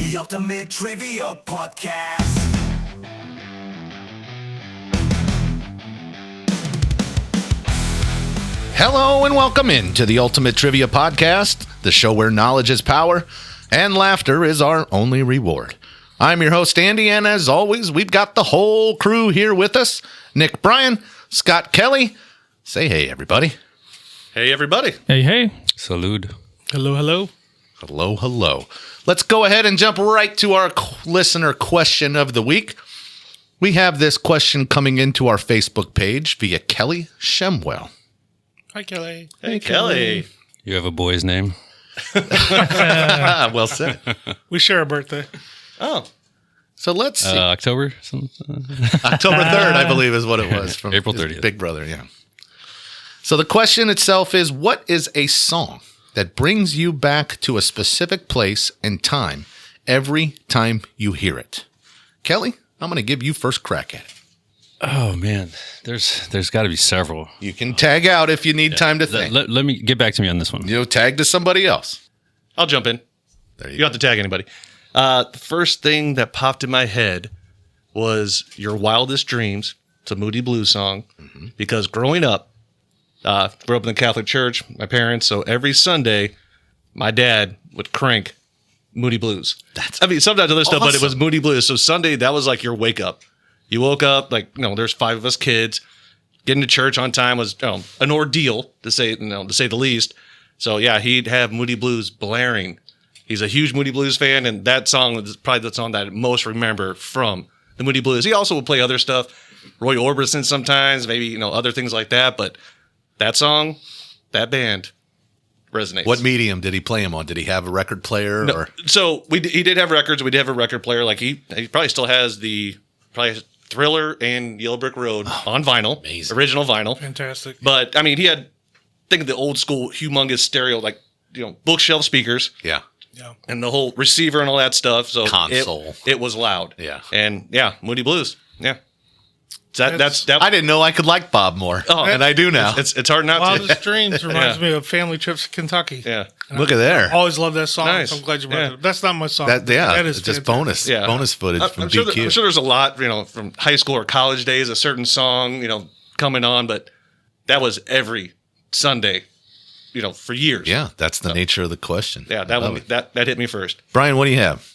The Ultimate Trivia Podcast. Hello and welcome into the Ultimate Trivia Podcast, the show where knowledge is power and laughter is our only reward. I'm your host, Andy, and as always, we've got the whole crew here with us. Nick Bryan, Scott Kelly. Say hey, everybody. Hey, everybody. Hey, hey. Salud. Hello, hello. Hello, hello. Let's go ahead and jump right to our listener question of the week. We have this question coming into our Facebook page via Kelly Shemwell. Hi, Kelly. Hey, Kelly. You have a boy's name? Well said. We share a birthday. Oh, So let's see. October? October 3rd, I believe, is what it was. From April his 30th. Big Brother, yeah. So the question itself is, what is a song that brings you back to a specific place and time every time you hear it? Kelly, I'm going to give you first crack at it. Oh, man. There's got to be several. You can tag out if you need time to think. Let me get back to me on this one. Tag to somebody else. I'll jump in. There You don't have to tag anybody. The first thing that popped in my head was Your Wildest Dreams. It's a Moody Blues song. Because growing up, grew up in the Catholic Church, my parents, so every Sunday, my dad would crank Moody Blues. Sometimes other stuff, but it was awesome. Moody Blues. So Sunday, that was like your wake up. You woke up, there's 5 of us kids. Getting to church on time was an ordeal, to say the least. So yeah, he'd have Moody Blues blaring. He's a huge Moody Blues fan, and that song is probably the song that I most remember from the Moody Blues. He also would play other stuff, Roy Orbison sometimes, maybe other things like that. But that song, that band resonates. What medium did he play him on? Did he have a record player? No, or so he did have records. We did have a record player. Like he probably still has Thriller and Yellow Brick Road on vinyl, amazing. Original vinyl. Fantastic. But I mean, he had, think of the old school humongous stereo, bookshelf speakers. Yeah. Yeah. And the whole receiver and all that stuff. So Console. It was loud. Yeah. And yeah, Moody Blues. Yeah. That's I didn't know I could like Bob more, and I do now. It's hard not to. Wildest Dreams reminds me of family trips to Kentucky. Yeah. Look at there. Always loved that song. Nice. So I'm glad you brought Yeah. it up. That's not my song. That is it's just fantastic. bonus footage from I'm sure, BQ. I'm sure there's a lot, from high school or college days, a certain song, coming on, but that was every Sunday, for years. Yeah, that's the nature of the question. Yeah, I love it. that hit me first. Brian, what do you have?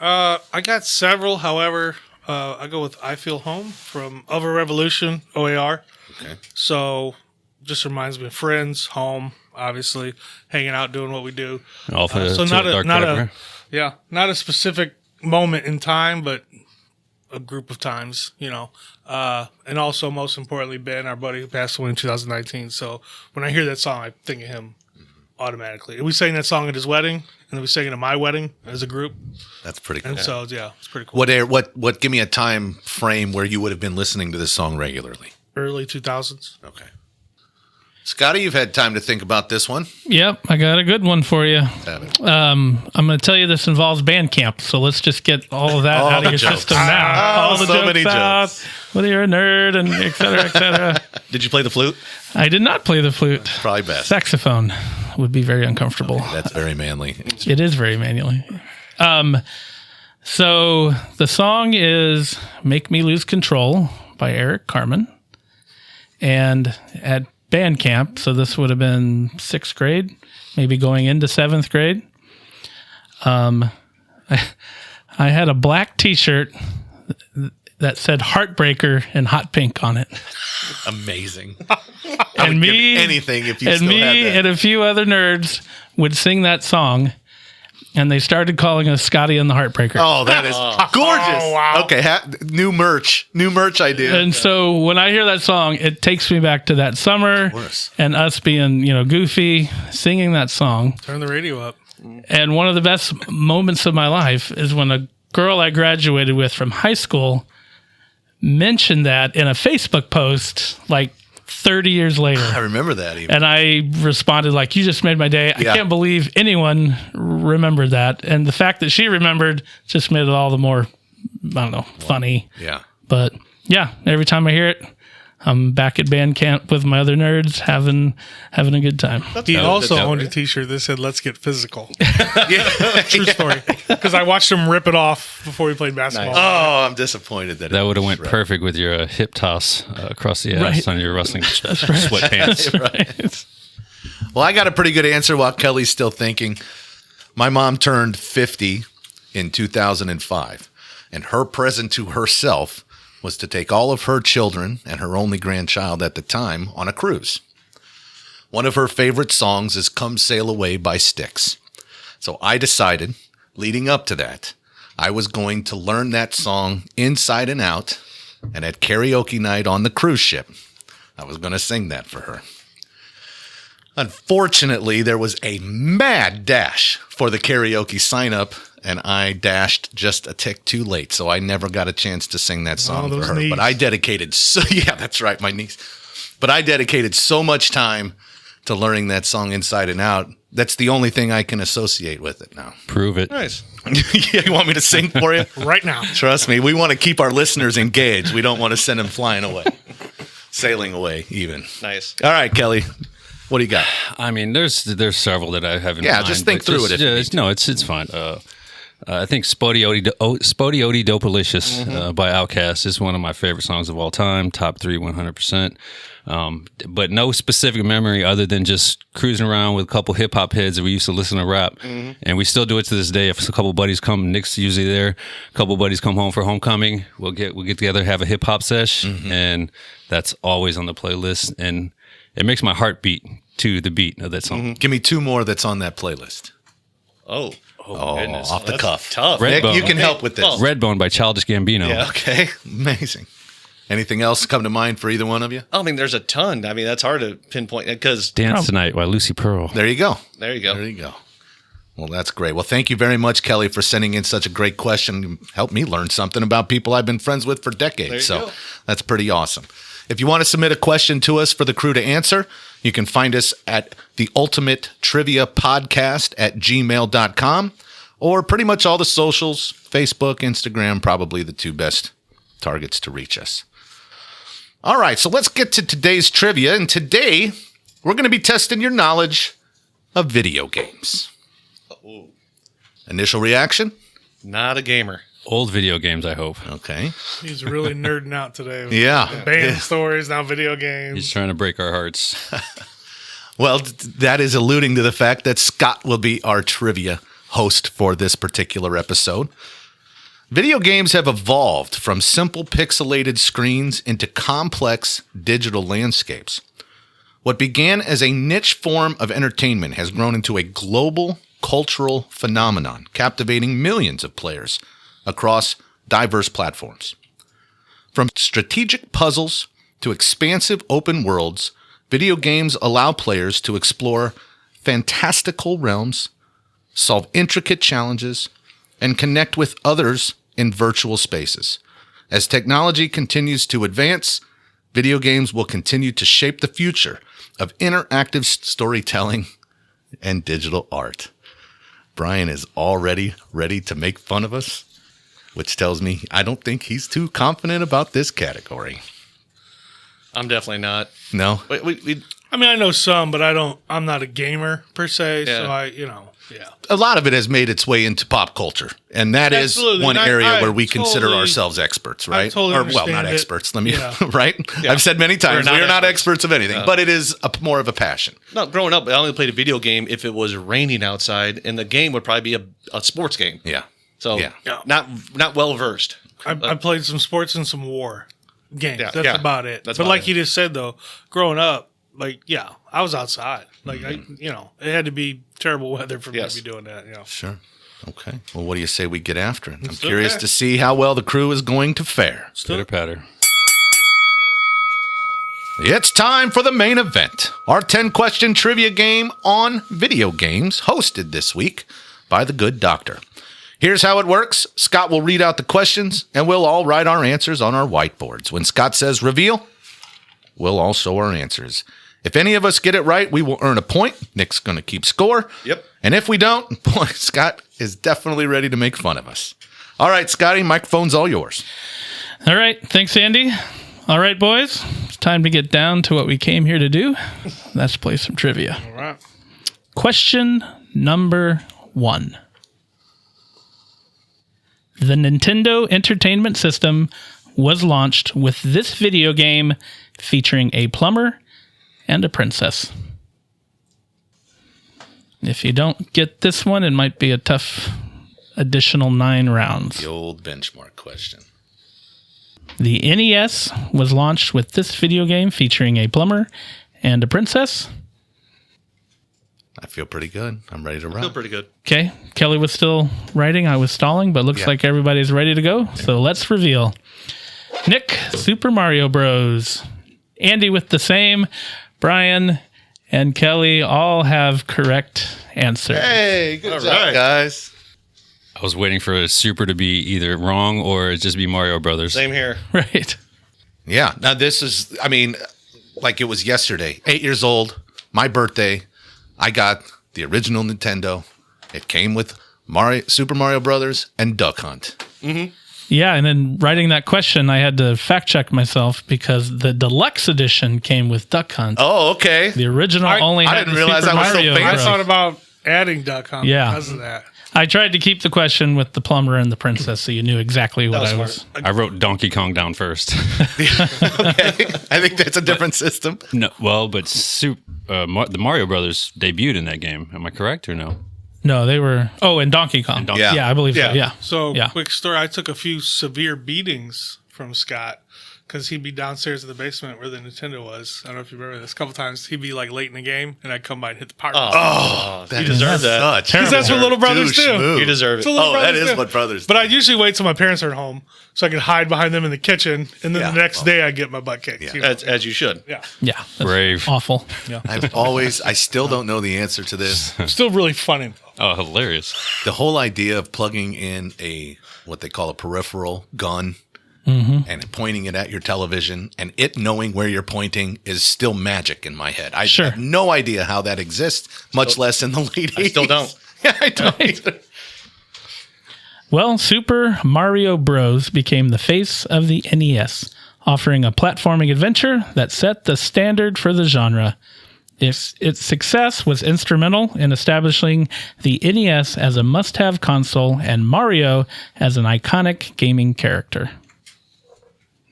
I got several. However, I go with I Feel Home from Of a Revolution, OAR. Okay. So just reminds me of friends, home, obviously, hanging out, doing what we do. Alpha So to not Dark a Pepper. not a specific moment in time, but a group of times, and also most importantly, Ben, our buddy who passed away in 2019. So when I hear that song, I think of him automatically. And we sang that song at his wedding, and then we sang it at my wedding as a group. That's pretty cool. And so yeah, it's pretty cool. What? Give me a time frame where you would have been listening to this song regularly. Early 2000s. Okay. Scotty, you've had time to think about this one. Yep, I got a good one for you. Have it. I'm going to tell you this involves band camp, so let's just get all of that All out the of your jokes. system now. All the so jokes many out, jokes. whether you're a nerd, and et cetera, et cetera. Did you play the flute? I did not play the flute. Probably best. Saxophone would be very uncomfortable. That's very manly. It is very manually. So the song is Make Me Lose Control by Eric Carmen. And at band camp, so this would have been 6th grade, maybe going into 7th grade. I had a black T-shirt that said Heartbreaker in hot pink on it. Amazing. And me, Give anything if you and still me had that. and a few other nerds would sing that song, and they started calling us Scotty and the Heartbreaker. Oh, that is gorgeous. Oh, wow. Okay, new merch idea. And so when I hear that song, it takes me back to that summer course. and us being, goofy, singing that song. Turn the radio up. And one of the best moments of my life is when a girl I graduated with from high school mentioned that in a Facebook post like 30 years later. I remember that even. And I responded like, you just made my day. I Yeah. can't believe anyone remembered that. And the fact that she remembered just made it all the more, funny. Yeah. But yeah, every time I hear it, I'm back at band camp with my other nerds, having a good time. He also owned a T-shirt that said "Let's get physical." True story. Because I watched him rip it off before he played basketball. Oh, I'm disappointed That would have went perfect with your hip toss across the ass Right. on your wrestling That's right. sweatpants. That's right. Well, I got a pretty good answer while Kelly's still thinking. My mom turned 50 in 2005, and her present to herself was to take all of her children and her only grandchild at the time on a cruise. One of her favorite songs is Come Sail Away by Styx. So I decided, leading up to that, I was going to learn that song inside and out, and at karaoke night on the cruise ship, I was going to sing that for her. Unfortunately, there was a mad dash for the karaoke sign-up, and I dashed just a tick too late, so I never got a chance to sing that song for her. knees. But I dedicated yeah, that's right, my niece. But I dedicated so much time to learning that song inside and out. That's the only thing I can associate with it now. Prove it. Nice. Yeah, you want me to sing for you? Right now. Trust me, we want to keep our listeners engaged. We don't want to send them flying away, sailing away even. Nice. All right, Kelly, what do you got? I mean, there's several that I haven't. Yeah, just think through it if you need to. No, it's fine. I think Spodiote Dopalicious by Outkast is one of my favorite songs of all time. Top 3, 100%. But no specific memory other than just cruising around with a couple hip hop heads that we used to listen to rap, and we still do it to this day. If a couple buddies come, Nick's usually there. A couple buddies come home for homecoming. We'll get together, have a hip hop sesh, and that's always on the playlist. And it makes my heart beat to the beat of that song. Give me 2 more that's on that playlist. Oh, goodness. Off the That's cuff. Tough. Red Nick, Bone. you can help with this. Well, Redbone by Childish Gambino. Yeah. Okay, amazing. Anything else come to mind for either one of you? I mean, there's a ton. I mean, that's hard to pinpoint because Dance Tonight by Lucy Pearl. There you go. there you go. There you go. Well, that's great. Well, thank you very much, Kelly, for sending in such a great question. Helped me learn something about people I've been friends with for decades. There you So go. that's pretty awesome. If you want to submit a question to us for the crew to answer, you can find us at the Ultimate Trivia Podcast at gmail.com or pretty much all the socials, Facebook, Instagram, probably the 2 best targets to reach us. All right, so let's get to today's trivia. And today, we're going to be testing your knowledge of video games. Initial reaction? Not a gamer. Old video games, I hope. Okay. He's really nerding out today. with Yeah. the Band Yeah. stories, now video He's games. trying to break our hearts. Well, that is alluding to the fact that Scott will be our trivia host for this particular episode. Video games have evolved from simple pixelated screens into complex digital landscapes. What began as a niche form of entertainment has grown into a global cultural phenomenon, captivating millions of players across diverse platforms. From strategic puzzles to expansive open worlds, video games allow players to explore fantastical realms, solve intricate challenges, and connect with others in virtual spaces. As technology continues to advance, video games will continue to shape the future of interactive storytelling and digital art. Brian is already ready to make fun of us, which tells me I don't think he's too confident about this category. I'm definitely not. No? We I mean, I know some, but I'm not a gamer per se, Yeah. so yeah. A lot of it has made its way into pop culture, and that is Absolutely. one And area I where we consider totally- ourselves experts, right? totally Or, well, not understand it. experts. Let me, Yeah. right? I've said many times, We're not we are not experts. experts of anything, but it is more of a passion. No, growing up, I only played a video game if it was raining outside, and the game would probably be a sports game. Yeah. So Yeah. not well versed. I played some sports and some war games. Yeah, That's yeah. about it. That's but about like it. you just said, though, growing up, I was outside. Like, it had to be terrible weather for Yes. me to be doing that. Sure. Okay. Well, what do you say we get after it? I'm Let's curious okay. to see how well the crew is going to fare. Pitter patter. It's time for the main event, our 10-question trivia game on video games, hosted this week by the good doctor. Here's how it works. Scott will read out the questions, and we'll all write our answers on our whiteboards. When Scott says reveal, we'll all show our answers. If any of us get it right, we will earn a point. Nick's going to keep score. Yep. And if we don't, boy, Scott is definitely ready to make fun of us. All right, Scotty, microphone's all yours. All right. Thanks, Andy. All right, boys. It's time to get down to what we came here to do. That's play some trivia. All right. Question number 1. The Nintendo Entertainment System was launched with this video game featuring a plumber and a princess. If you don't get this one, it might be a tough additional 9 rounds. The old benchmark question. The NES was launched with this video game featuring a plumber and a princess. I feel pretty good. I'm ready to Feel rock. pretty good. Okay, Kelly was still writing. I was stalling, but looks Yeah. like everybody's ready to go. So let's reveal. Nick, Super Mario Bros. Andy with the same. Brian and Kelly all have correct answers. Hey, good All job, right. guys. I was waiting for a super to be either wrong or just be Mario Brothers. Same here. Right. Yeah. Now this is, I mean, like it was yesterday. 8 years old, my birthday. I got the original Nintendo. It came with Super Mario Brothers and Duck Hunt. Yeah, and then writing that question, I had to fact check myself because the deluxe edition came with Duck Hunt. Oh, okay. The original only I had didn't the realize Super I was so Mario fancy. I Bros. thought about adding Duck Hunt Yeah. because of that. I tried to keep the question with the plumber and the princess so you knew exactly what was I smart. was. I wrote Donkey Kong down first. Okay. I think that's a different system. No, well, but the Mario Brothers debuted in that game. Am I correct or no? No, they were. Oh, and Donkey Kong. Donkey- Yeah. Yeah, I believe so. Yeah. So, Yeah. quick story. I took a few severe beatings from Scott because he'd be downstairs in the basement where the Nintendo was. I don't know if you remember this. A couple times he'd be like late in the game, and I'd come by and hit the power button. Oh, that You deserve that. such. Because that's what little brothers do. You deserve It's it. what little Oh, that brothers is do. what brothers But do. I'd usually wait till my parents are at home so I could hide behind them in the kitchen, and then Yeah. the next day I'd get my butt kicked. Yeah. You know? As you should. Yeah. Yeah. That's Brave. awful. I still don't know the answer to this. Still really funny. Oh, hilarious. The whole idea of plugging in what they call a peripheral gun and pointing it at your television and it knowing where you're pointing is still magic in my head. I Sure. have no idea how that exists, much less in the late 80s. I still don't. Yeah, I don't either. Well, Super Mario Bros. Became the face of the NES, offering a platforming adventure that set the standard for the genre. Its success was instrumental in establishing the NES as a must-have console and Mario as an iconic gaming character.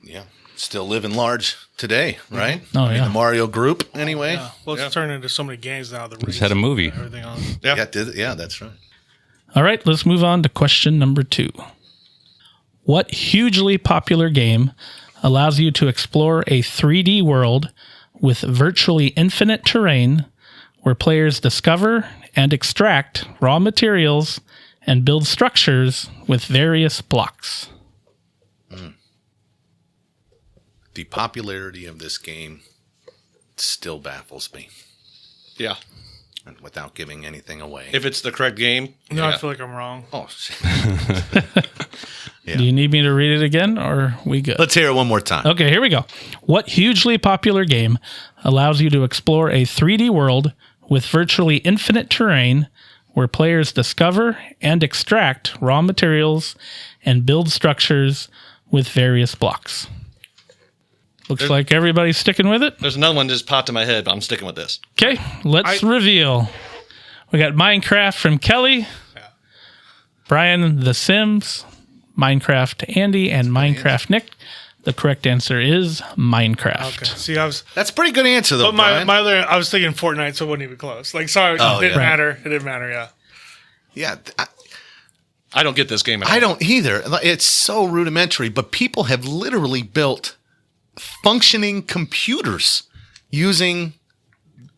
Yeah. Still living large today, right? Oh, I mean, yeah. the Mario group, anyway. Yeah. Well, it's turned into so many games now. The Just had a movie. everything on. Yeah. Yeah, that's right. All right, let's move on to question number 2. What hugely popular game allows you to explore a 3D world with virtually infinite terrain where players discover and extract raw materials and build structures with various blocks? The popularity of this game still baffles me, Yeah. and without giving anything away. If it's the correct game. No, yeah. I feel like I'm wrong. Oh, shit. Do you need me to read it again, or are we good? Let's hear it one more time. Okay, here we go. What hugely popular game allows you to explore a 3D world with virtually infinite terrain where players discover and extract raw materials and build structures with various blocks? Looks like everybody's sticking with it. There's another one that just popped in my head, but I'm sticking with this. Okay, let's reveal. We got Minecraft from Kelly, Brian The Sims, Minecraft Andy, and Minecraft Nick. The correct answer is Minecraft. Okay. See, I was. That's a pretty good answer, though, But my Brian. my other, I was thinking Fortnite, so it wasn't even close. Like, sorry, Oh, it didn't yeah. matter. It didn't matter. Yeah. Yeah, I don't get this game at all. I don't either. It's so rudimentary, but people have literally built functioning computers using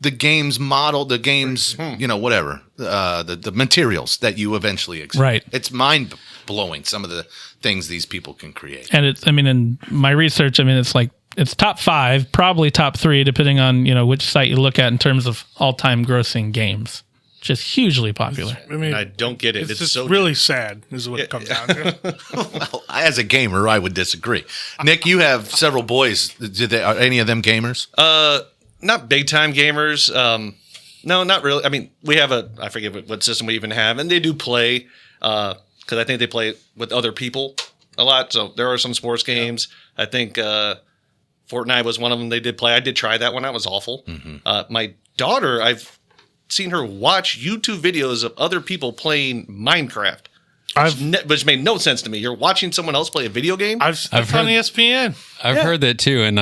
the game's model, the game's, whatever, the materials that you eventually extract. Right. It's mind blowing, some of the things these people can create. And it's, I mean, in my research, I mean, it's like, it's top 5, probably top 3, depending on, which site you look at in terms of all-time grossing games. Just hugely popular. I mean, I don't get it. it's It's just so really sad, is what it comes down to. Well, as a gamer, I would disagree. Nick, you have several boys. Are any of them gamers? not big time gamers. No, not really. I mean, we have I forget what system we even have, and they do play because I think they play with other people a lot. So there are some sports games. I think Fortnite was one of them they did play. I did try that one. That was awful. My daughter, I've seen her watch YouTube videos of other people playing Minecraft. Which made no sense to me. You're watching someone else play a video game? I've on ESPN. I've heard that too, and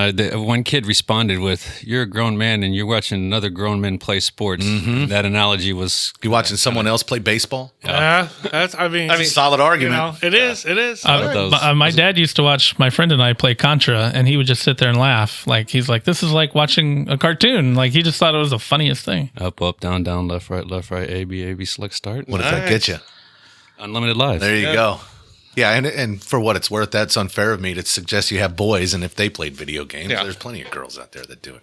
one kid responded with, "You're a grown man, and you're watching another grown man play sports." That analogy was You watching someone else play baseball? Yeah, that's. I mean, Solid you argument. know, it is. It is. My dad used to watch my friend and I play Contra, and he would just sit there and laugh. Like he's like, "This is like watching a cartoon." Like he just thought it was the funniest thing. up, down, left, right, A, B, select, start. What does that get you? Unlimited lives. There you go. Yeah, and for what it's worth, that's unfair of me to suggest you have boys, and if they played video games, there's plenty of girls out there that do it.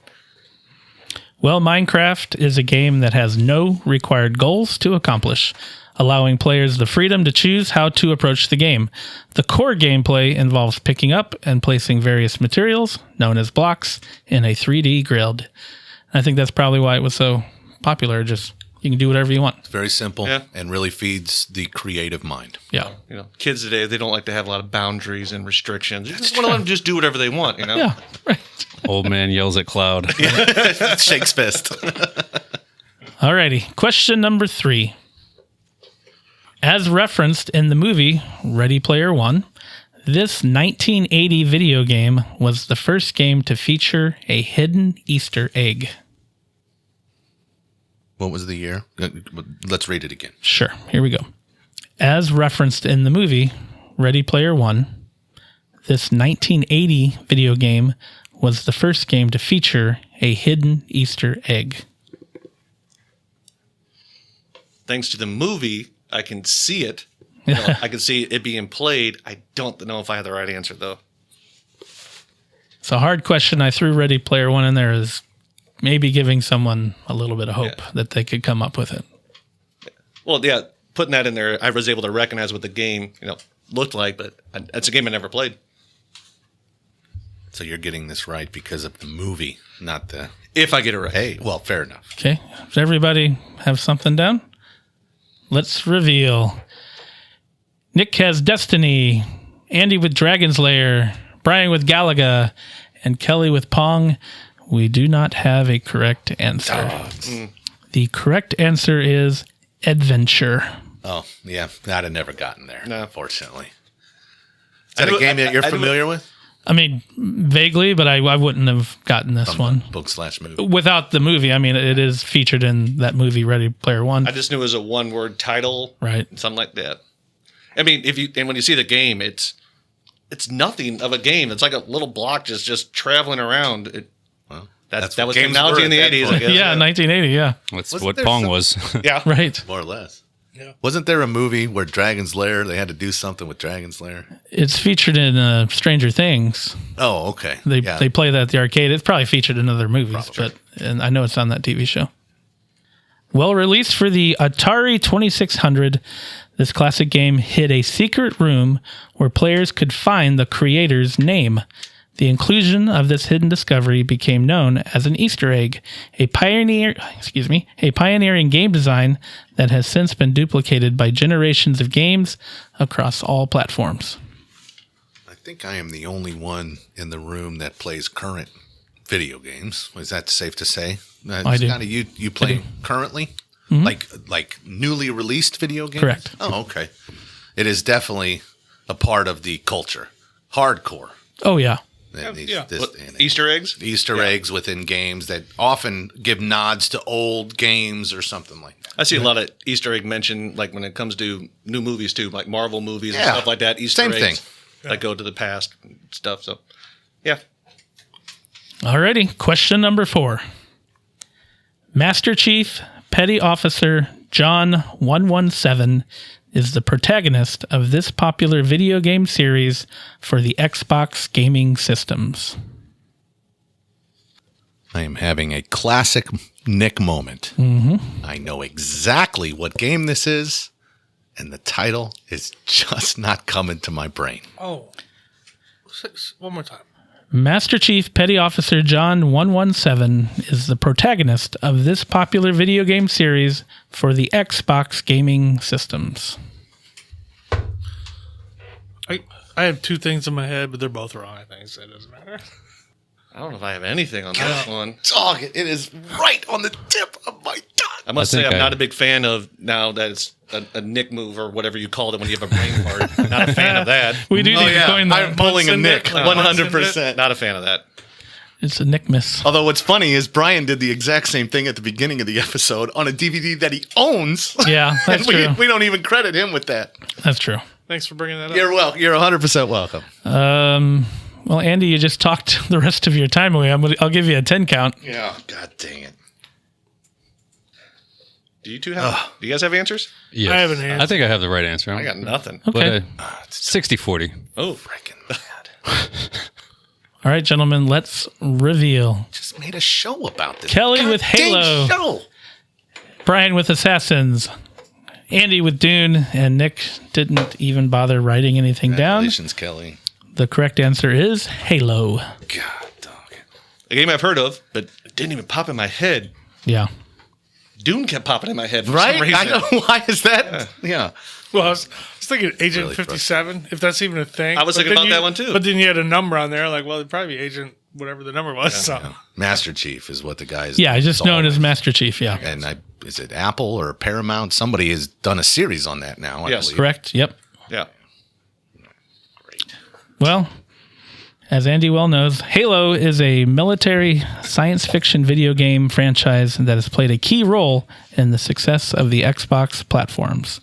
Well, Minecraft is a game that has no required goals to accomplish, allowing players the freedom to choose how to approach the game. The core gameplay involves picking up and placing various materials, known as blocks, in a 3D grid. I think that's probably why it was so popular. Just you can do whatever you want. It's very simple and really feeds the creative mind. Yeah. You know, kids today, they don't like to have a lot of boundaries and restrictions. You just want to let them just do whatever they want, you know? Yeah, right. Old man yells at cloud. Shakes fist. Alrighty, question number 3. As referenced in the movie Ready Player One, this 1980 video game was the first game to feature a hidden Easter egg. What was the year? Let's read it again. Sure, here we go. As referenced in the movie Ready Player One, this 1980 video game was the first game to feature a hidden Easter egg. Thanks to the movie, I can see it. You know, I can see it being played. I don't know if I have the right answer, though. It's a hard question. I threw Ready Player One in there as maybe giving someone a little bit of hope that they could come up with it. Well, yeah, putting that in there, I was able to recognize what the game, looked like, but it's a game I never played. So you're getting this right because of the movie, not the... If I get it right. Hey, well, fair enough. Okay. Does everybody have something down? Let's reveal. Nick has Destiny, Andy with Dragon's Lair, Brian with Galaga, and Kelly with Pong. We do not have a correct answer. The correct answer is Adventure. Oh, yeah. I'd have never gotten there, No. Fortunately. Is that a game that you're familiar with? I mean, vaguely, but I wouldn't have gotten this one. Book/movie. Without the movie, I mean, it is featured in that movie, Ready Player One. I just knew it was a one-word title. Right. Something like that. I mean, when you see the game, it's nothing of a game. It's like a little block just traveling around. That was technology in the 80s, I guess. Yeah, 1980, yeah. That's Wasn't what there Pong some- was. Yeah. Right. More or less. Yeah. Wasn't there a movie where Dragon's Lair, they had to do something with Dragon's Lair? It's featured in Stranger Things. Oh, okay. They play that at the arcade. It's probably featured in other movies, and I know it's on that TV show. Well, released for the Atari 2600, this classic game hid a secret room where players could find the creator's name. The inclusion of this hidden discovery became known as an Easter egg, a pioneering game design that has since been duplicated by generations of games across all platforms. I think I am the only one in the room that plays current video games. Is that safe to say? I do. Scotty, you play currently? Like newly released video games? Correct. Oh, okay. It is definitely a part of the culture. Hardcore. Oh, yeah. Easter eggs? Easter eggs within games that often give nods to old games or something like that. I see a lot of Easter egg mentioned, like when it comes to new movies too, like Marvel movies and stuff like that. Easter Same eggs thing. that go to the past and stuff. So, yeah. Alrighty, question number 4. Master Chief Petty Officer John 117 is the protagonist of this popular video game series for the Xbox gaming systems. I am having a classic Nick moment. I know exactly what game this is, and the title is just not coming to my brain. Oh. One more time. Master Chief Petty Officer John 117 is the protagonist of this popular video game series for the Xbox gaming systems. I have two things in my head, but they're both wrong, I think, so it doesn't matter. I don't know if I have anything on this one. Dog, it is right on the tip of my tongue. I must say, I'm not a big fan of now that it's a Nick move or whatever you called it when you have a brain fart. Not a fan of that. We do need to coin the I'm pulling a Nick, 100%. Not a fan of that. It's a Nick miss. Although what's funny is Brian did the exact same thing at the beginning of the episode on a DVD that he owns. Yeah, that's and true. we don't even credit him with that. That's true. Thanks for bringing that up. You're 100% welcome. Well, Andy, you just talked the rest of your time away. I'll give you a 10 count. Yeah. God dang it. Do you two have? Do you guys have answers? Yes. I have an answer. I think I have the right answer. I got nothing. Okay. But 60-40. Oh, Freaking bad. All right, gentlemen, let's reveal. Just made a show about this. Kelly with Halo. Show. Brian with Assassins. Andy with Dune. And Nick didn't even bother writing anything down. Congratulations, Kelly. The correct answer is Halo. God dog it. a game I've heard of, but it didn't even pop in my head. Yeah. Dune kept popping in my head for Right? some reason. I know. Why is that? Yeah. Well, I was thinking Agent Really 57, if that's even a thing. I was But thinking then about that one, too. But then you had a number on there, like, well, it'd probably be Agent whatever the number was. So. Master Chief is what the guy is. Yeah, just known as always. Master Chief. Yeah. And is it Apple or Paramount? Somebody has done a series on that now. I Yes. believe. Correct. Yep. Yeah. Well, as Andy well knows, Halo is a military science fiction video game franchise that has played a key role in the success of the Xbox platforms.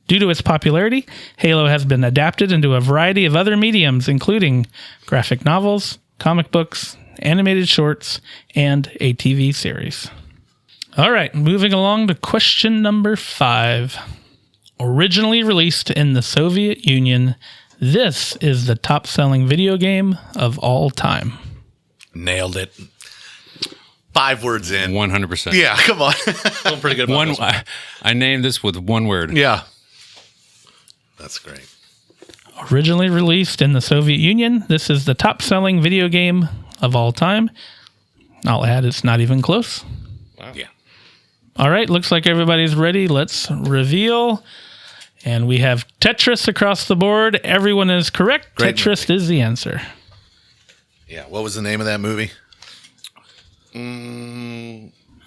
Due to its popularity, Halo has been adapted into a variety of other mediums, including graphic novels, comic books, animated shorts, and a TV series. All right, moving along to question number 5. Originally released in the Soviet Union, this is the top-selling video game of all time. Nailed it. 5 words in. 100%. Yeah, come on. Feeling pretty good about this one. I named this with one word. Yeah. That's great. Originally released in the Soviet Union, this is the top-selling video game of all time. I'll add it's not even close. Wow. Yeah. All right, looks like everybody's ready. Let's reveal. And we have Tetris across the board. Everyone is correct. Great Tetris is the answer. Yeah. What was the name of that movie?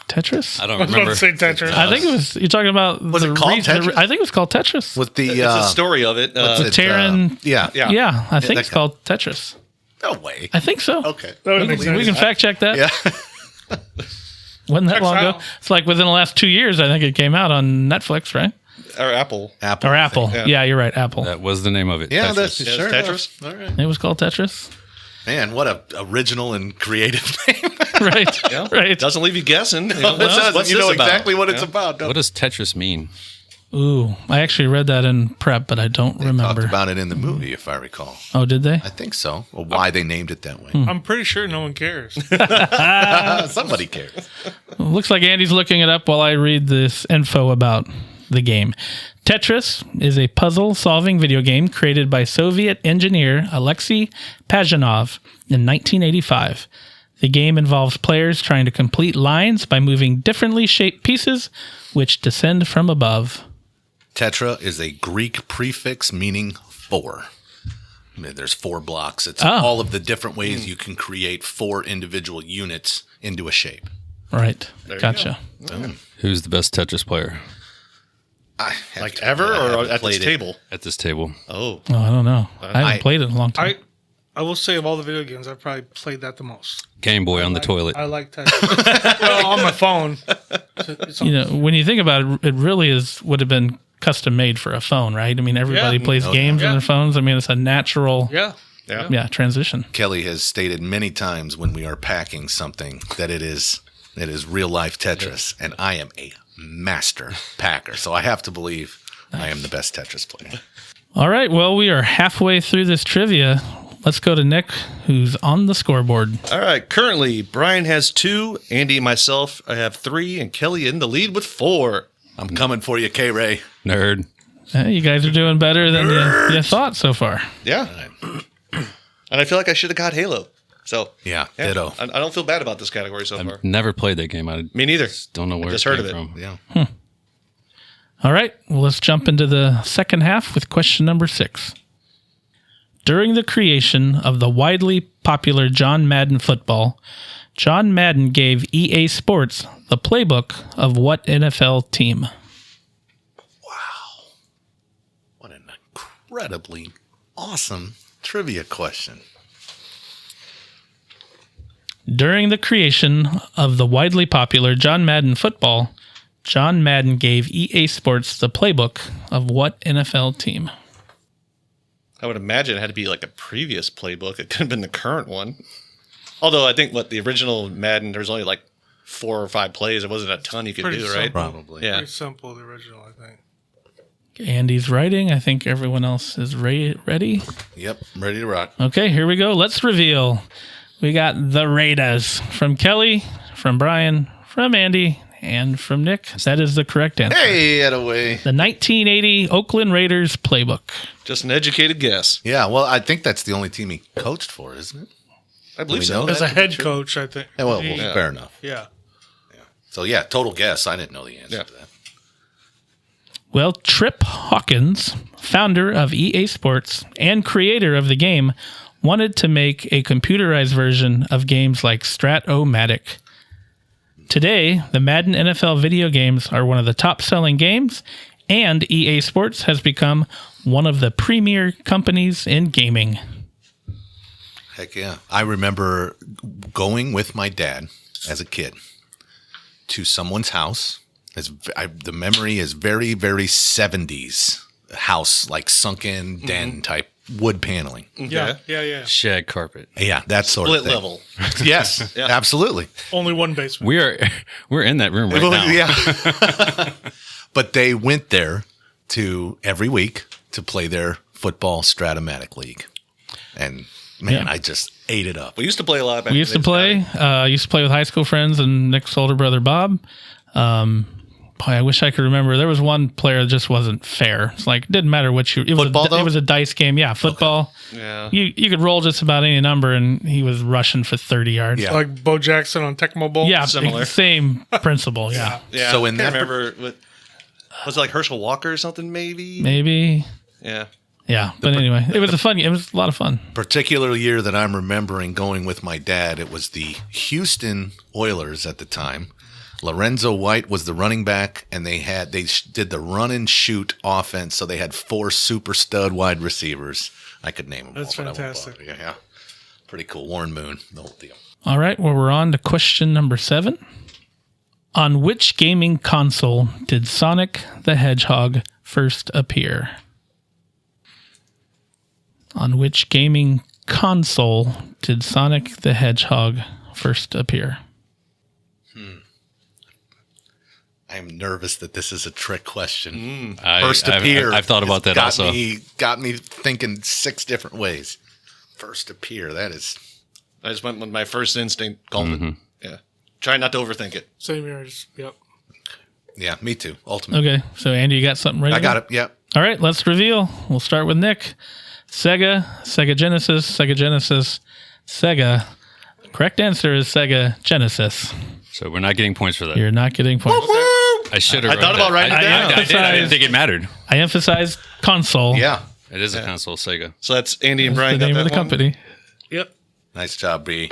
Tetris? I don't I was about remember. to say Tetris. I think it was, you're talking about. Was it called Tetris? I think it was called Tetris. With the It's a story of it. what's it, Terran. yeah. yeah. Yeah, I think that it's guy. called Tetris. No way. I think so. Okay. That would We make can, we sense. can fact check that. Yeah. Wasn't that long ago? out. It's like within the last 2 years, I think it came out on Netflix, right? Or Apple. Apple. Or I Apple. think. Yeah, you're right. Apple. That was the name of it. Yeah, Tetris. that's Yeah, sure. Tetris. enough. All right. It was called Tetris. Man, what a original and creative name. Right. Yeah. Right. Doesn't leave you guessing. It doesn't. You know this about? exactly what it's Yeah. about. What does Tetris mean? Ooh, I actually read that in prep, but I don't Talked remember. about it in the movie, if I recall. Oh, did they? I think so. Or why they named it that way. I'm pretty sure no one cares. Somebody cares. Looks like Andy's looking it up while I read this info about the game. Tetris is a puzzle-solving video game created by Soviet engineer Alexei Pajitnov in 1985. The game involves players trying to complete lines by moving differently shaped pieces which descend from above. Tetra is a Greek prefix meaning 4. I mean, there's 4 blocks. It's Oh. all of the different ways you can create 4 individual units into a shape. Right. you Gotcha. Who's the best Tetris player I have Like to- ever I or haven't at this played it. table? at this table? Oh. Oh, I don't know. I haven't played it in a long time. I will say of all the video games, I've probably played that the most. Game Boy on the toilet. I like Tetris. Well, on my phone. It's You know, when you think about it, it really would have been custom made for a phone, right? I mean, everybody Yeah. plays games on Yeah. their phones. I mean, it's a natural yeah. Yeah. transition. Kelly has stated many times when we are packing something that it is real life Tetris, and I am a master packer. So I have to believe I am the best Tetris player. All right, well, we are halfway through this trivia. Let's go to Nick, who's on the scoreboard. All right. Currently, Brian has 2. Andy and myself, I have 3. And Kelly in the lead with 4. I'm coming for you, K-Ray. Nerd. You guys are doing better than you thought so far. Yeah. And I feel like I should have got Halo. So, Yeah, ditto. I don't feel bad about this category so far. Never played that game. I Me neither. don't know where just it heard came of it. from. Yeah. All right, well, let's jump into the second half with question number 6. During the creation of the widely popular John Madden football, John Madden gave EA Sports the playbook of what NFL team? What an incredibly awesome trivia question. During the creation of the widely popular John Madden football, John Madden gave EA Sports the playbook of what NFL team? I would imagine it had to be like a previous playbook. It could have been the current one. Although I think the original Madden, there's only like 4 or 5 plays. It wasn't a ton you could Pretty do, right? simple. Probably. Yeah. Pretty simple, the original, I think. Andy's writing. I think everyone else is ready. Yep, ready to rock. Okay, here we go. Let's reveal. We got the Raiders from Kelly, from Brian, from Andy, and from Nick. That is the correct answer. Hey, at away. The 1980 Oakland Raiders playbook. Just an educated guess. Yeah, well, I think that's the only team he coached for, isn't it? I believe we so. know As a head coach, I think. Yeah, well, He- fair enough. yeah. So, yeah, total guess. I didn't know the answer Yeah. to that. Well, Trip Hawkins, founder of EA Sports and creator of the game, wanted to make a computerized version of games like Strat-O-Matic. Today, the Madden NFL video games are one of the top-selling games, and EA Sports has become one of the premier companies in gaming. Heck yeah. I remember going with my dad as a kid to someone's house. The memory is very, very 70s house, like sunken den type wood paneling. Yeah. Shed carpet. Yeah, that sort Split of thing. level. Yes, Yeah. absolutely. Only one basement. We're in that room right Well, now. yeah. But they went there to every week to play their football Stratomatic League. And man, Yeah. I just ate it up. We used to play a lot back We used to in the play. Used to play with high school friends and Nick's older brother Bob. Boy, I wish I could remember. There was one player that just wasn't fair. It's like it didn't matter what you. It was Football, though? It was a dice game. Yeah, football. Yeah. You could roll just about any number, and he was rushing for 30 yards. Yeah. Like Bo Jackson on Tecmo Bowl. Yeah, Similar. same principle. Yeah, Yeah. So in I can't that- remember was it like Herschel Walker or something maybe? maybe. Yeah. Yeah, but anyway, it was it was a lot of fun. Particular year that I'm remembering going with my dad, it was the Houston Oilers at the time. Lorenzo White was the running back, and they did the run and shoot offense, so they had 4 super stud wide receivers. I could name them. That's all, but I won't fantastic. bother. Yeah, pretty cool. Warren Moon, the whole deal. All right, well, we're on to question number 7. On which gaming console did Sonic the Hedgehog first appear? On which gaming console did Sonic the Hedgehog first appear? I'm nervous that this is a trick question. I, First I've- appear. I've thought about that got also. Got me thinking 6 different ways. First appear. That is. I just went with my first instinct, called it. Yeah. Try not to overthink it. Same here. Yep. Yeah, me too. Ultimately, Okay, so Andy, you got something ready? I got it. Yeah. All right, let's reveal. We'll start with Nick. Sega, Sega Genesis. Correct answer is Sega Genesis. So we're not getting points for that. You're not getting points. I should have. I thought about writing it down. I did. I didn't think it mattered. I emphasize console. Yeah. It is a console, Sega. So that's Andy and That's Brian. the name got of the that one? company. Yep. Nice job, B.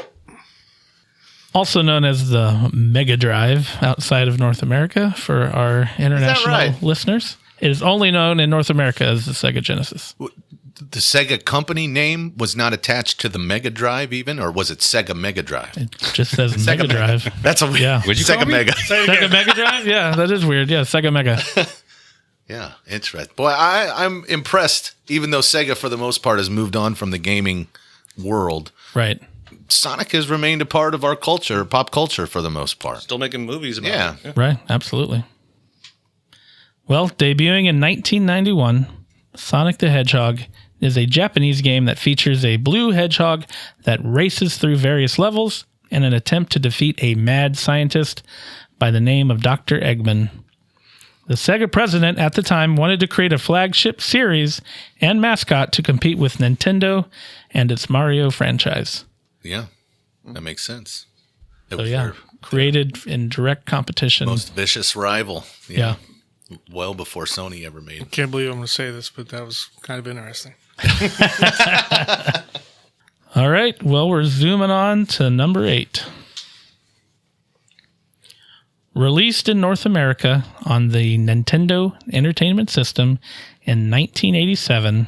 Also known as the Mega Drive outside of North America for our international right? listeners. It is only known in North America as the Sega Genesis. The Sega company name was not attached to the Mega Drive even, or was it Sega Mega Drive? It just says Mega Drive. That's a weird. Yeah. Would you call Sega me? Mega. Sega Mega Drive? Yeah, that is weird. Yeah, Sega Mega. Yeah, interesting. Boy, I'm impressed. Even though Sega, for the most part, has moved on from the gaming world, Right. Sonic has remained a part of our culture, pop culture, for the most part. Still making movies about Yeah. it. Right, absolutely. Well, debuting in 1991, Sonic the Hedgehog is a Japanese game that features a blue hedgehog that races through various levels in an attempt to defeat a mad scientist by the name of Dr. Eggman. The Sega president at the time wanted to create a flagship series and mascot to compete with Nintendo and its Mario franchise. Yeah, that makes sense. It So was yeah, their created in direct competition. most vicious rival. Yeah. Well before Sony ever made it. Can't believe I'm going to say this, but that was kind of interesting. All right. Well, we're zooming on to number 8. Released in North America on the Nintendo Entertainment System in 1987,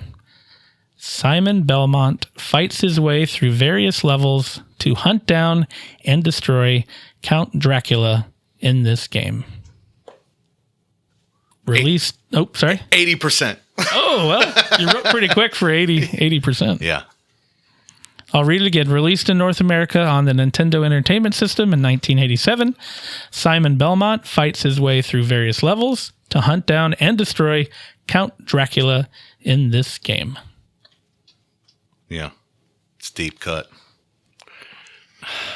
Simon Belmont fights his way through various levels to hunt down and destroy Count Dracula in this game. Released... Oh, sorry. 80%. Oh, well, you wrote pretty quick for 80%. Yeah. I'll read it again. Released in North America on the Nintendo Entertainment System in 1987, Simon Belmont fights his way through various levels to hunt down and destroy Count Dracula in this game. Yeah. It's deep cut.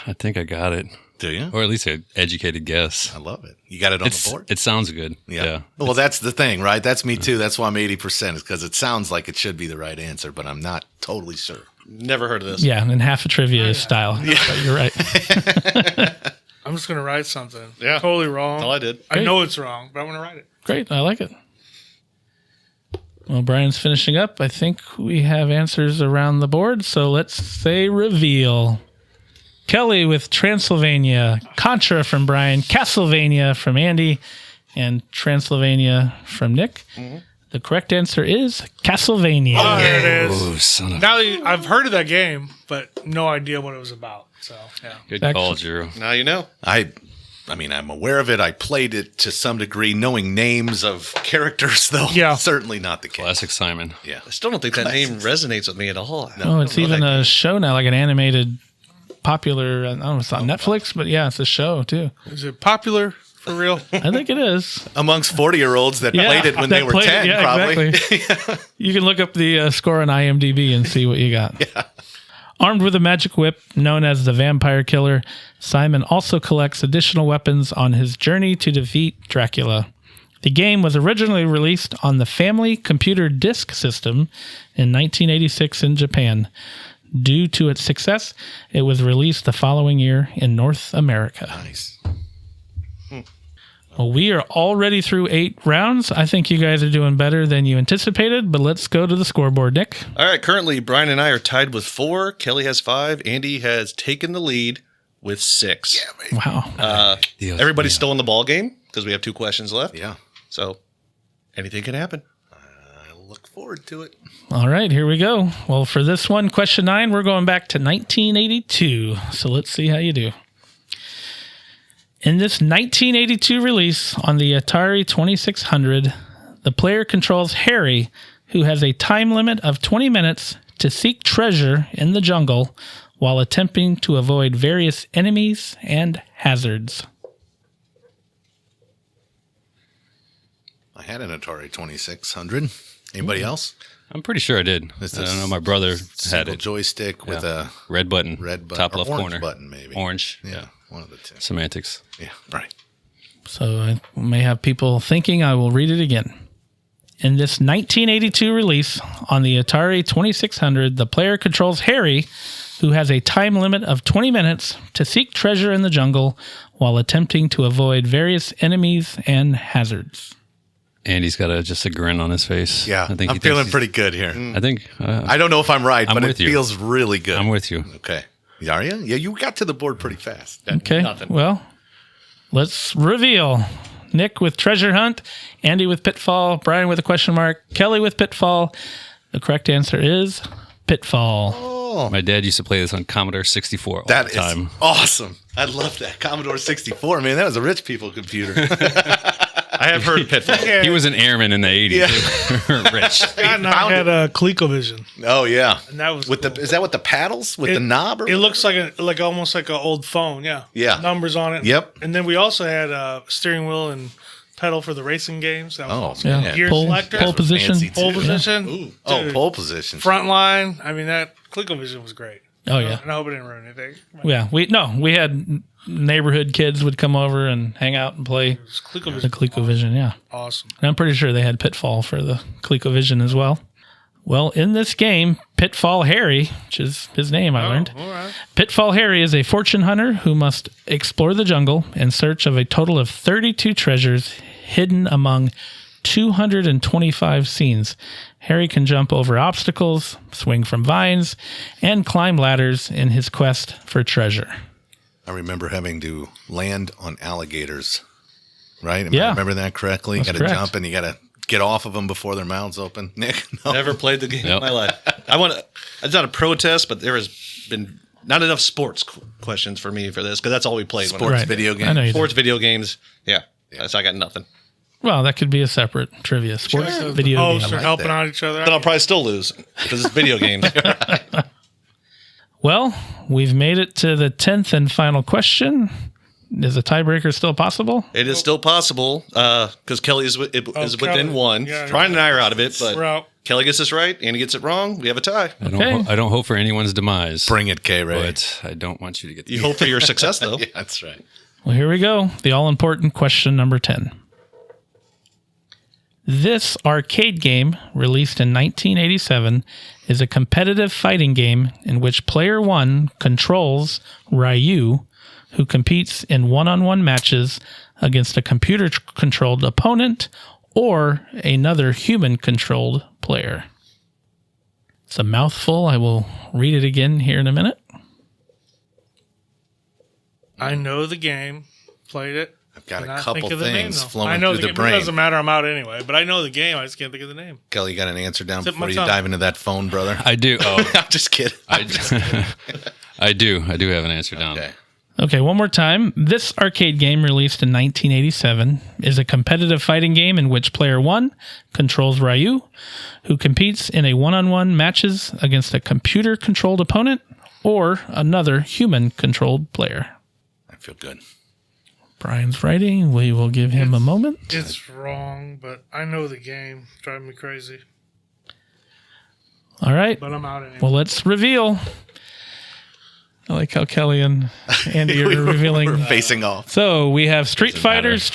I think I got it. Do you? Or at least an educated guess. I love it. You got it on the board? It sounds good. Yeah. Well, that's the thing, right? That's me too. That's why I'm 80%, is because it sounds like it should be the right answer, but I'm not totally sure. Never heard of this. Yeah, and half a trivia style. Yeah. But you're right. I'm just going to write something. Yeah. Totally wrong. That's all I did. I know it's wrong, but I'm going to write it. Great. I like it. Well, Brian's finishing up. I think we have answers around the board, so let's say reveal. Kelly with Transylvania, Contra from Brian, Castlevania from Andy, and Transylvania from Nick. Mm-hmm. The correct answer is Castlevania. Oh, there it is. Oh, son of Now I've heard of that game, but no idea what it was about. So, yeah. Good call, Drew. Now you know. I mean, I'm aware of it. I played it to some degree, knowing names of characters, though. Yeah. Certainly not the case. Classic Simon. Yeah. I still don't think that name resonates with me at all. Oh, it's even a show now, like an animated, popular, I don't know if it's on Netflix, but yeah, it's a show too. Is it popular for real? I think it is. Amongst 40-year-olds that played it when they were 10, probably. Exactly. You can look up the score on IMDb and see what you got. Yeah. Armed with a magic whip known as the Vampire Killer, Simon also collects additional weapons on his journey to defeat Dracula. The game was originally released on the Family Computer Disk System in 1986 in Japan. Due to its success, it was released the following year in North America. Nice. Well, we are already through 8 rounds. I think you guys are doing better than you anticipated, but let's go to the scoreboard, Nick. All right. Currently, Brian and I are tied with 4. Kelly has 5. Andy has taken the lead with 6. Yeah, baby. Wow. Everybody's still in the ball game because we have 2 questions left. Yeah. So anything can happen. I look forward to it. All right, here we go. Well, for this one, question 9, we're going back to 1982. So let's see how you do. In this 1982 release on the Atari 2600, the player controls Harry, who has a time limit of 20 minutes to seek treasure in the jungle while attempting to avoid various enemies and hazards. I had an Atari 2600. Anybody else? I'm pretty sure I did. I don't know. My brother had Single it. joystick with a Red button. Top or left orange corner. button, maybe. Orange. Yeah, one of the two. Semantics. Yeah, right. So I may have people thinking. I will read it again. In this 1982 release on the Atari 2600, the player controls Harry, who has a time limit of 20 minutes to seek treasure in the jungle while attempting to avoid various enemies and hazards. Andy's got just a grin on his face. Yeah, I think I'm feeling pretty good here. I think. I don't know if I'm right, I'm but it with you. feels really good. I'm with you. Okay. Are you? Yeah, you got to the board pretty fast. Okay. Nothing. Well, let's reveal. Nick with Treasure Hunt, Andy with Pitfall, Brian with a question mark, Kelly with Pitfall. The correct answer is Pitfall. Oh, My dad used to play this on Commodore 64 all that the is time. awesome. I love that. Commodore 64, man. That was a rich people computer. I have heard Pitfall. He was an airman in the 80s. Rich. Scott and I had a ColecoVision. Oh, yeah. And that was with cool. is that with the paddles? With the knob? Or It looks like almost like an old phone, yeah. Yeah. Numbers on it. Yep. And then we also had a steering wheel and pedal for the racing games. That was awesome. Yeah. man. Gear Pole selector. position. fancy, too. Pole position. Ooh. Oh, Dude, pole position. Front line. I mean, that ColecoVision was great. Oh, yeah. And I hope it didn't ruin anything. Yeah. We had neighborhood kids would come over and hang out and play It was ColecoVision. the ColecoVision, yeah. Awesome. And I'm pretty sure they had Pitfall for the ColecoVision as well. Well, in this game, Pitfall Harry, which is his name, I learned. All right. Pitfall Harry is a fortune hunter who must explore the jungle in search of a total of 32 treasures hidden among 225 scenes. Harry can jump over obstacles, swing from vines, and climb ladders in his quest for treasure. I remember having to land on alligators, right? Am Yeah. I remember that correctly? You That's got to correct. jump and you got to get off of them before their mouths open. Nick, no. Never played the game Yep. in my life. It's not a protest, but there has been not enough sports questions for me for this because that's all we played. Sports Right. video I know games. you do. Sports video games. Yeah. So I got nothing. Well, that could be a separate trivia. Sports video hosts game. are helping out each other. Then I'll probably still lose because it's video games. Well, we've made it to the 10th and final question. Is a tiebreaker still possible? It is still possible because Kelly is within Kelly. one. Yeah, Brian and I are out of it, but We're out. Kelly gets this right, Andy gets it wrong. We have a tie. Okay. I don't hope for anyone's demise. Bring it, K-Ray. But I don't want you to get the You hope for your success, though. Yeah, that's right. Well, here we go. The all-important question number 10. This arcade game, released in 1987, is a competitive fighting game in which player 1 controls Ryu, who competes in one-on-one matches against a computer-controlled opponent or another human-controlled player. It's a mouthful. I will read it again here in a minute. I know the game, played it. I've got Cannot a couple think of the name, things though. flowing I know through the game. brain. It doesn't matter. I'm out anyway. But I know the game. I just can't think of the name. Kelly, you got an answer down Tip my before you tongue. dive into that phone, brother? I do. Oh, I'm just kidding. I do. I do have an answer down. Okay. Okay, one more time. This arcade game, released in 1987, is a competitive fighting game in which player 1 controls Ryu, who competes in a one-on-one matches against a computer-controlled opponent or another human-controlled player. I feel good. Brian's writing. We will give him a moment. It's wrong, but I know the game. Driving me crazy. All right. But I'm out anyway. Well, let's reveal. I like how Kelly and Andy are revealing. We're facing off. So we have Street Fighters.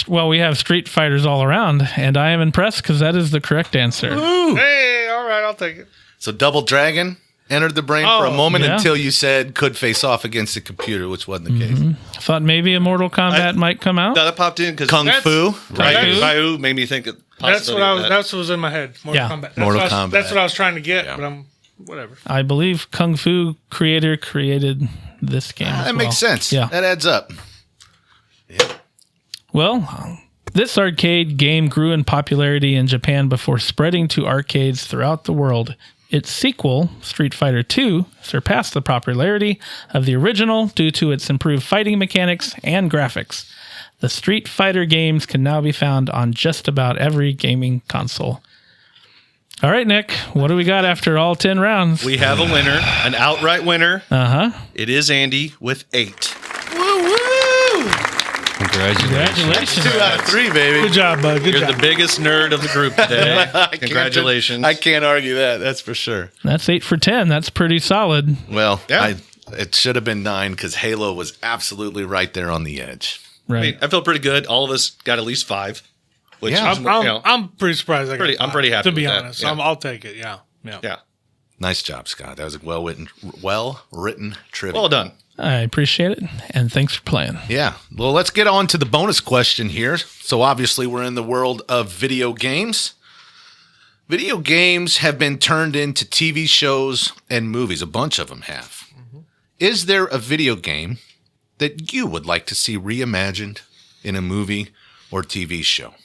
Well, we have Street Fighters all around, and I am impressed because that is the correct answer. Hey, all right, I'll take it. So Double Dragon entered the brain for a moment yeah. until you said could face off against a computer, which wasn't the case. Thought maybe a Mortal Kombat might come out. That popped in because Kung Fu. Ryu made me think. That's what was in my head. Mortal Yeah. Kombat. That's Mortal what Kombat. That's what I was trying to get, but I'm whatever. I believe Kung Fu creator created this game. as That well. makes sense. Yeah. That adds up. Well, this arcade game grew in popularity in Japan before spreading to arcades throughout the world. Its sequel, Street Fighter II, surpassed the popularity of the original due to its improved fighting mechanics and graphics. The Street Fighter games can now be found on just about every gaming console. All right, Nick, what do we got after all 10 rounds? We have a winner, an outright winner. Uh-huh. It is Andy with 8. Congratulations. 2 out of 3, baby. Good job, bud. Good You're job. the biggest nerd of the group today. Congratulations. I can't argue that. That's for sure. That's 8 for 10. That's pretty solid. Well, Yeah. it should have been 9 because Halo was absolutely right there on the edge. Right. I feel pretty good. All of us got at least 5. Which Yeah. is, I'm pretty surprised. I got I'm pretty happy to be with that. honest. Yeah. I'll take it. Yeah. yeah. Nice job, Scott. That was a well-written trivia. Well done. I appreciate it, and thanks for playing. Yeah. Well, let's get on to the bonus question here. So obviously we're in the world of video games. Video games have been turned into TV shows and movies. A bunch of them have. Mm-hmm. Is there a video game that you would like to see reimagined in a movie or TV show?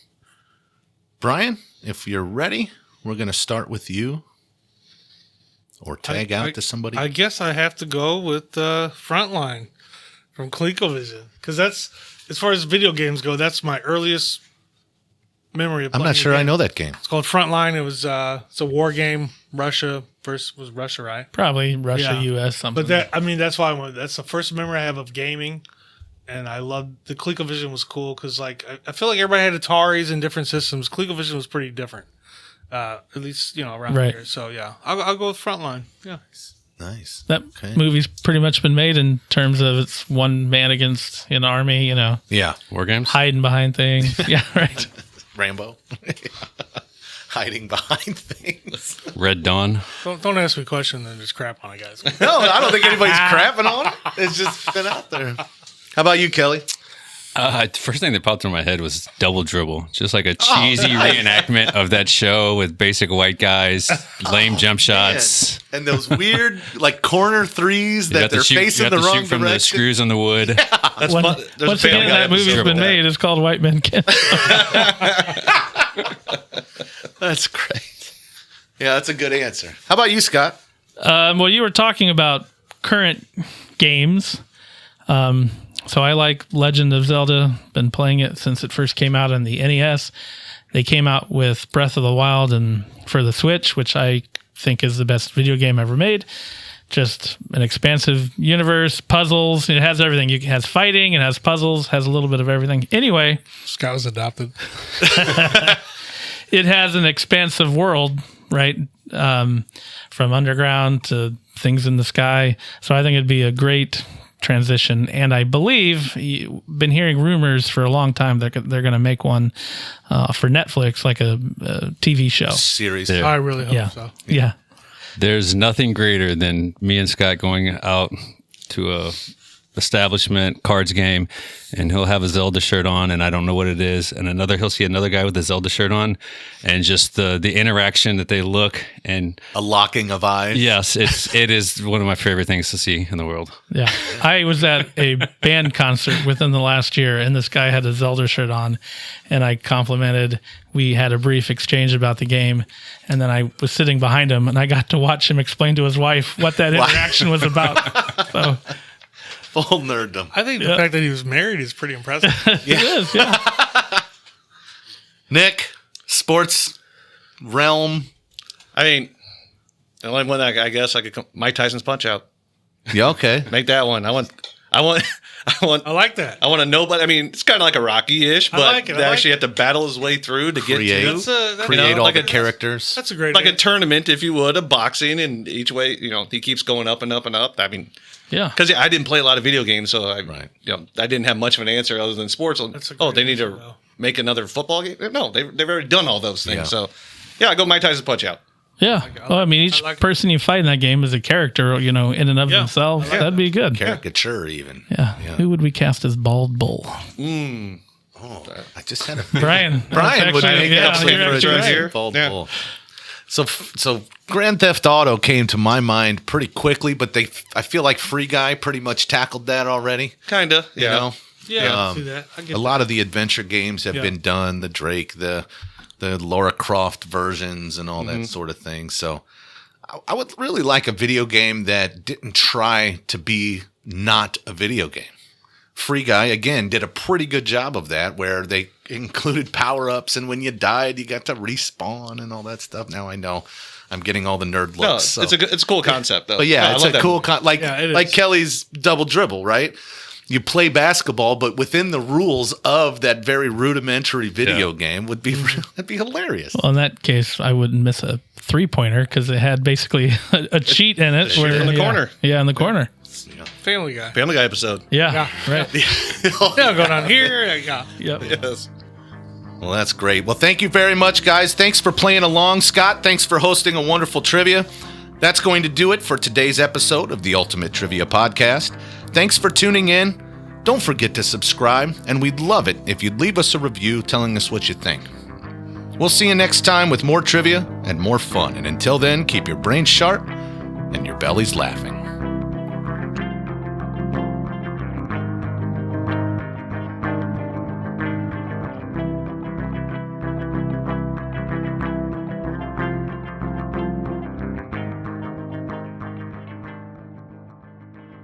Brian, if you're ready, we're going to start with you. Or tag out to somebody. I guess I have to go with Frontline from ColecoVision because that's, as far as video games go, that's my earliest memory of I'm playing not sure the I game. know that game. It's called Frontline. It was it's a war game. Russia first was Russia, right? Probably Russia, Yeah. U.S., something. But that's why that's the first memory I have of gaming, and I loved the ColecoVision was cool because like I feel like everybody had Ataris and different systems. ColecoVision was pretty different, at least around Right. here. So yeah, I'll go with Frontline. Yeah, Nice. that Okay. movie's pretty much been made in terms of it's one man against an army, Yeah. War games? hiding behind things. Yeah, right. Rambo. Hiding behind things. Red Dawn. don't ask me questions and just crap on it, guys. No, I don't think anybody's crapping on it. It's just been out there. How about you, Kelly? First thing that popped in my head was Double Dribble. Just like a cheesy reenactment of that show with basic white guys, lame jump shots. And those weird, like, corner threes You that have to they're shoot- facing you the have to wrong shoot from the direction. screws on the wood. That's One- fun. There's a once again, Family Guy that movie's episode been of that. made. It's called White Men Can't. That's great. Yeah, that's a good answer. How about you, Scott? Well, you were talking about current games. So I like Legend of Zelda. Been playing it since it first came out on the NES. They came out with Breath of the Wild and for the Switch, which I think is the best video game ever made. Just an expansive universe, puzzles. It has everything. It has fighting. It has puzzles. Has a little bit of everything. Anyway, Scott was adopted. it has an expansive world, right? From underground to things in the sky. So I think it'd be a great transition. And I believe you've been hearing rumors for a long time that they're going to make one for Netflix, like a TV show. Series. There. I really hope Yeah. so. Yeah. There's nothing greater than me and Scott going out to a establishment cards game, and he'll have a Zelda shirt on, and I don't know what it is, and he'll see another guy with a Zelda shirt on, and just the interaction that they look, and A locking of eyes. yes, it is one of my favorite things to see in the world. Yeah. I was at a band concert within the last year, and this guy had a Zelda shirt on, and I complimented. We had a brief exchange about the game, and then I was sitting behind him, and I got to watch him explain to his wife what that interaction was about. So Full nerddom. I think the fact that he was married is pretty impressive. it is, yeah. Nick, sports realm. I mean, the only one that I guess I could Mike Tyson's Punch Out. Yeah, okay. Make that one. I want I like that. I want to know, but I mean, it's kind of like a Rocky-ish, but like it, I they like actually it. have to battle his way through to Create. get to That's Create all like the a- characters. That's a great like a idea. tournament, if you would, of boxing, and each way, he keeps going up and up and up. I mean, Yeah. because I didn't play a lot of video games, so I Right. I didn't have much of an answer other than sports. That's a great They need answer, to though. make another football game. No, they've already done all those things. Yeah. So, I go Mike Tyson's Punch Out. Yeah. Well, I mean, each like it. person you fight in that game is a character, in and of Yeah. themselves. I like That'd be good. Caricature, even. Yeah. Who would we cast as Bald Bull? Oh, I just had a Brian. Brian would That's make actually- absolutely you're for a actually right. here. Bald Yeah. bull. So Grand Theft Auto came to my mind pretty quickly, but I feel like Free Guy pretty much tackled that already. Kinda, You know, Yeah, I see that. I get a lot of the adventure games have Yeah. been done. The Drake, the Lara Croft versions, and all that sort of thing. So I would really like a video game that didn't try to be not a video game. Free Guy, again, did a pretty good job of that, where they included power-ups, and when you died, you got to respawn and all that stuff. Now I know I'm getting all the nerd No, looks. so. it's a cool concept though. But yeah, I it's love a that. cool Yeah, it like is. Kelly's Double Dribble, right? You play basketball, but within the rules of that very rudimentary video game would be that'd be hilarious. Well, in that case, I wouldn't miss a 3-pointer because it had basically a cheat in it. Shoot in the corner. Yeah, in the corner. Family Guy. Family Guy episode. Yeah. Right. Yeah, going on here. Yeah. Yep. Yes. Well, that's great. Well, thank you very much, guys. Thanks for playing along, Scott. Thanks for hosting a wonderful trivia. That's going to do it for today's episode of the Ultimate Trivia Podcast. Thanks for tuning in. Don't forget to subscribe, and we'd love it if you'd leave us a review telling us what you think. We'll see you next time with more trivia and more fun. And until then, keep your brains sharp and your bellies laughing.